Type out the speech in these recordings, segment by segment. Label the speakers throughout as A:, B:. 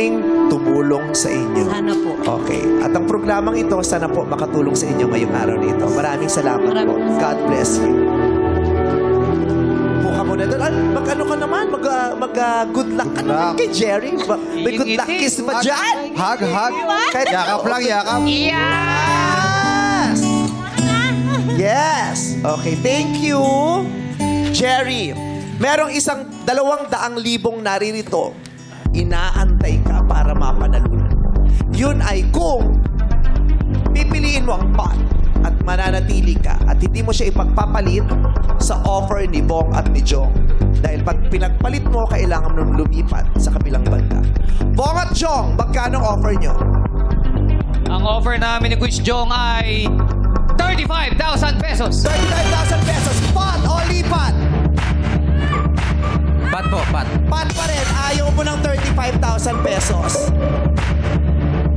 A: naming tumulong sa inyo.
B: Sana po.
A: Okay. At ang programang ito, sana po makatulong sa inyo ngayong araw nito. Maraming salamat po.
B: Maraming
A: God bless you. Buka mo na doon. Mag-ano ka naman? Mag-good luck ka naman kay Jerry. May good luck kiss ba dyan?
C: Hug.
A: Kahit
C: Yakap lang, yakap.
A: Yes! Yes! Okay, thank you. Jerry, merong 200,000 naririto. Inaantay ka para mapanalunan mo. Yun ay kung pipiliin mo ang pot at mananatili ka at hindi mo siya ipagpapalit sa offer ni Bong at ni Jong. Dahil pag pinagpalit mo, kailangan mo nung lumipat sa kabilang banda. Bong at Jong, magkano ang offer nyo?
D: Ang offer namin ni Coach Jong ay 35,000 pesos.
A: 35,000 pesos. Pot o lipat?
D: Pat po, pat.
A: Pat pa rin. Ayaw mo ng 35,000 pesos.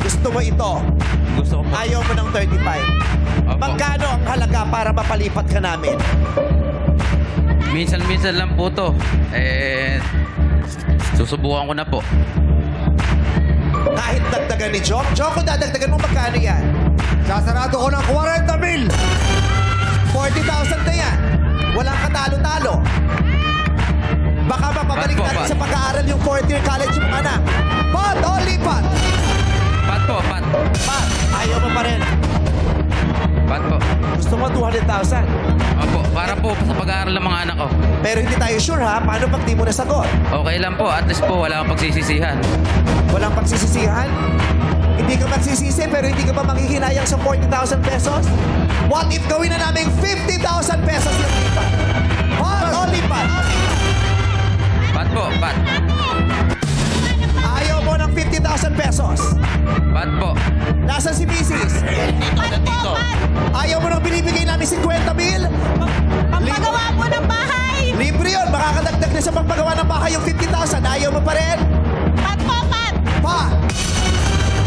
A: Gusto mo ito?
D: Gusto ko po.
A: Ayaw mo ng 35.
D: Opo.
A: Magkano ang halaga para mapalipat ka namin?
E: Minsan-minsan lang po to. Susubukan ko na po.
A: Kahit dagdagan ni Jong? Jong, kung dadagdagan mo, magkano yan?
C: Sasarado ko ng 40,000.
A: 40,000 na yan. Walang katalo-talo. Baka mapabalik
E: Pat po,
A: natin
E: pat.
A: sa pag-aaral yung 4th year college yung anak. Pat o lipat?
E: Pat po, pat.
A: Pat, ayaw mo pa rin.
E: Pat po.
A: Gusto mo 200,000.
E: Opo, para po sa pag-aaral ng mga anak ko.
A: Pero hindi tayo sure ha, paano pag di mo nasagot?
E: Okay lang po, at least po wala akong pagsisisihan.
A: Walang pagsisisihan? Hindi ka magsisisi pero hindi ka ba manghihinayang sa 40,000 pesos? What if gawin na namin 50,000 pesos yung lipat? Pat o lipat?
E: Pat po, pat.
A: Ayaw mo ng 50,000 pesos.
E: Pat po.
A: Nasaan si Mrs.? Ayaw mo nang binibigay namin 50,000?
B: Pagpagawa po ng bahay!
A: Libre yun. Makakadagdag na sa pagpagawa ng bahay yung 50,000. Ayaw mo pa rin?
B: Pat po, pat!
A: Pa!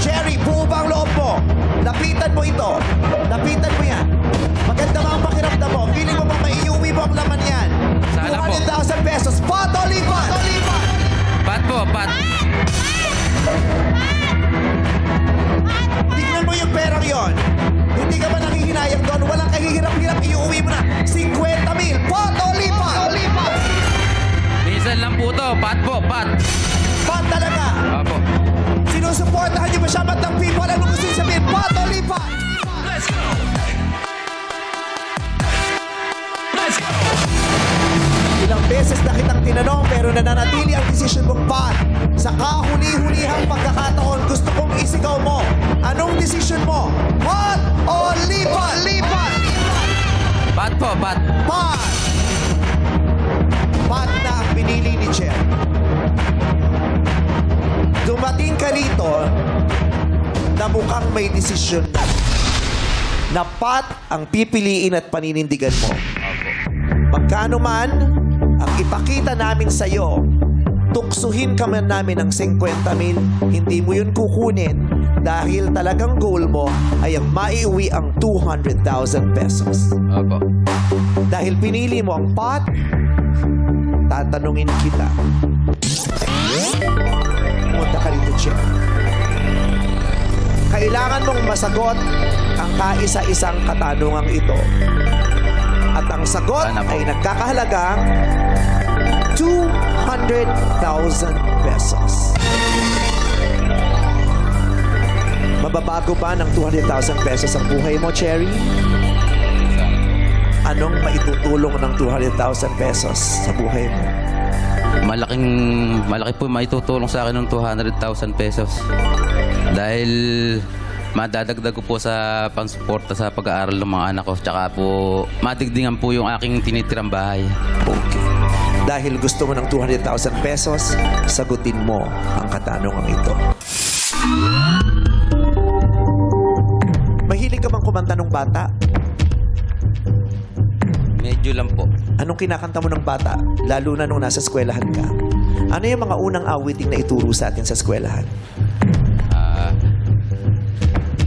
A: Jerry, buo ba ang loob mo? Lapitan mo ito. Lapitan mo yan. Maganda ba ang pakiramdam mo? Feeling mo bang maiuwi mo ang laman yan?
E: Sana po.
A: 200,000 pesos. Pat o lipat?
E: Pat po, pat.
A: Tignan mo yung perang yon. Hindi ka ba nanghihinayang doon? Walang kahihirap-hirap. Iuwi mo na 50,000. Pat o lipat?
E: Minsan lang po to. Pat po, pat.
A: Pat talaga.
E: Opo.
A: Sinusuportahan niyo ba siya ba't ng people? Ano gusto niyo sabihin? Pat o lipat? Ilang beses na kitang tinanong pero nananatili ang desisyon mong pat. Sa kahuli-hulihang pagkakataon, gusto kong isigaw mo. Anong desisyon mo? Pat o lipat?
E: Pat po, pat.
A: Pat! Pat na ang pinili ni Jen. Dumating ka rito na mukhang may desisyon na pat ang pipiliin at paninindigan mo. Magkano man ang ipakita namin sa'yo, tuksuhin ka man namin ng 50,000, hindi mo yun kukunin dahil talagang goal mo ay ang maiuwi ang 200,000 pesos.
E: Opo.
A: Dahil pinili mo ang pot, tatanungin kita. Punta ka rito, Chef. Kailangan mong masagot ang kaisa-isang katanungang ito. At ang sagot
E: Sana po.
A: ay nagkakahalagang 200,000 pesos. Mababago ba ng 200,000 pesos ang buhay mo, Cherry? Anong maitutulong ng 200,000 pesos sa buhay mo?
E: Malaki po maitutulong sa akin ng 200,000 pesos. Dahil madadagdag ko po sa pangsuporta sa pag-aaral ng mga anak ko. Tsaka po madigdingan po yung aking tinitirang bahay.
A: Okay. Dahil gusto mo ng 200,000 pesos, sagutin mo ang katanungang ito. Mahilig ka bang kumanta ng bata?
E: Medyo lang po.
A: Anong kinakanta mo ng bata? Lalo na nung nasa eskwelahan ka. Ano yung mga unang awiting na ituro sa atin sa eskwelahan?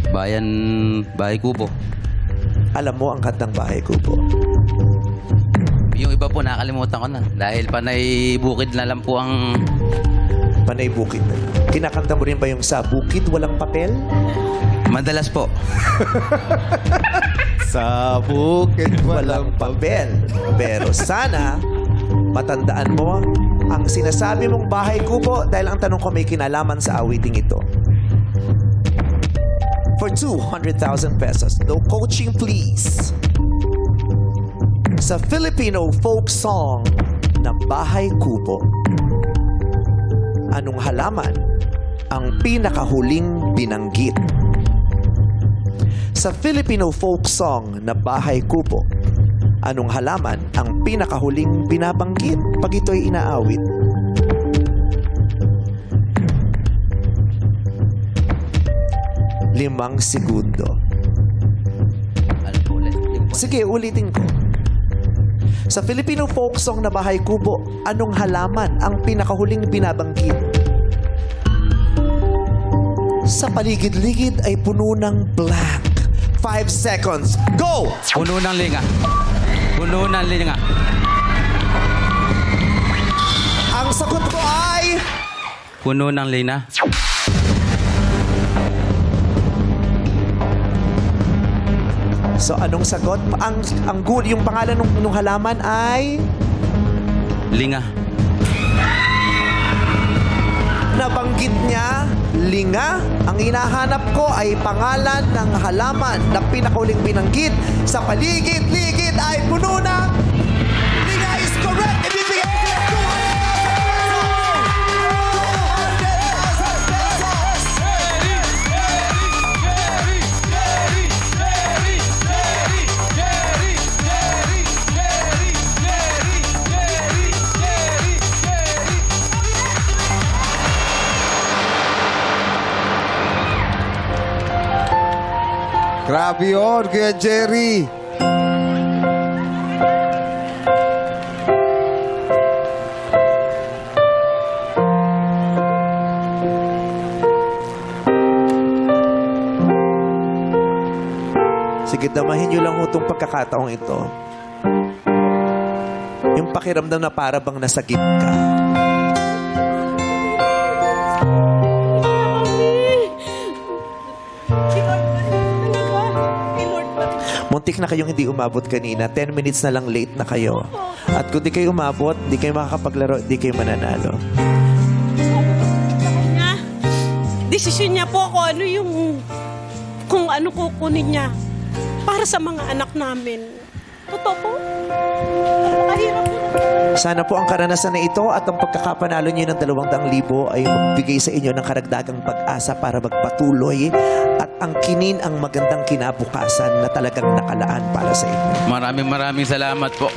E: Bahay Kubo.
A: Alam mo ang kantang Bahay Kubo.
E: Yung iba po nakalimutan ko na. Dahil panay bukid na lang po ang
A: Panay bukid na lang. Kinakanta mo rin ba yung sa bukid walang papel?
E: Madalas po.
C: Sa bukid
A: Walang papel. Pero sana, matandaan mo ang sinasabi mong bahay kubo dahil ang tanong ko may kinalaman sa awiting ito. For 200,000 pesos. No coaching, please. Sa Filipino folk song na Bahay Kubo, anong halaman ang pinakahuling binanggit? Sa Filipino folk song na Bahay Kubo, anong halaman ang pinakahuling binabanggit pag ito'y inaawit? Limang segundo.
E: Ano po ulit?
A: Sige, ulitin ko. Sa Filipino folk song na Bahay Kubo, anong halaman ang pinakahuling binabanggit? Sa paligid-ligid ay puno ng blank. 5 seconds. Go!
E: Puno ng linga. Puno ng linga.
A: Ang sagot ko ay...
E: Puno ng lina.
A: So, anong sagot? Yung pangalan ng halaman ay...
E: Linga.
A: Nabanggit niya, linga. Ang hinahanap ko ay pangalan ng halaman na pinakahuling binanggit sa paligid-ligid ay puno ng linga is correct. Ibibigay ko yung 200,000 pesos!
C: Grabe yun, Kuya Jerry.
A: Sige, damahin niyo lang ho itong pagkakataong ito. Yung pakiramdam na para bang nasagip ka. Muntik na kayong hindi umabot kanina. 10 minutes na lang late na kayo. At kung di kayo umabot, di kayo makakapaglaro, di kayo mananalo.
B: Niya, desisyon niya po kung ano kukunin niya para sa mga anak namin. Totoo po. Mahirap po.
A: Sana po ang karanasan na ito at ang pagkakapanalo niyo ng 200,000 ay magbigay sa inyo ng karagdagang pag-asa para magpatuloy at angkinin ang magandang kinabukasan na talagang nakalaan para sa inyo.
E: Maraming salamat po.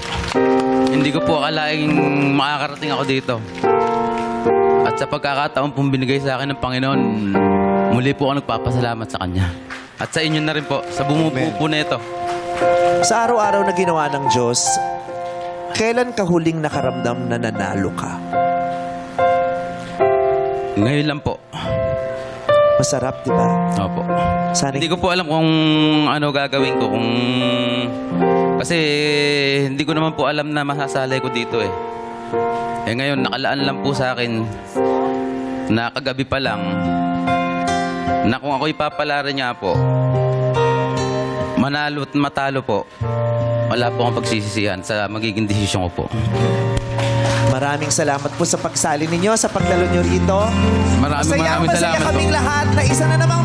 E: Hindi ko po akalaing makakarating ako dito. At sa pagkakataon pong binigay sa akin ng Panginoon, muli po ako nagpapasalamat sa Kanya. At sa inyo na rin po, sa bumubuo po na ito.
A: Sa araw-araw na ginawa ng Diyos, kailan ka huling nakaramdam na nanalo ka?
E: Ngayon lang po.
A: Masarap, di ba?
E: Opo.
A: Sana
E: Hindi ko po alam kung ano gagawin ko. Kasi hindi ko naman po alam na masasalay ko dito eh. Eh ngayon, nakalaan lang po sa akin na kagabi pa lang na kung ako ipapalari niya po, manalo at matalo po, wala po akong pagsisisihan sa magiging desisyon ko po.
A: Maraming salamat po sa pagsali ninyo, sa paglalo nyo rito.
E: Maraming
A: Masaya
E: salamat
A: kaming
E: po.
A: lahat na isa na namang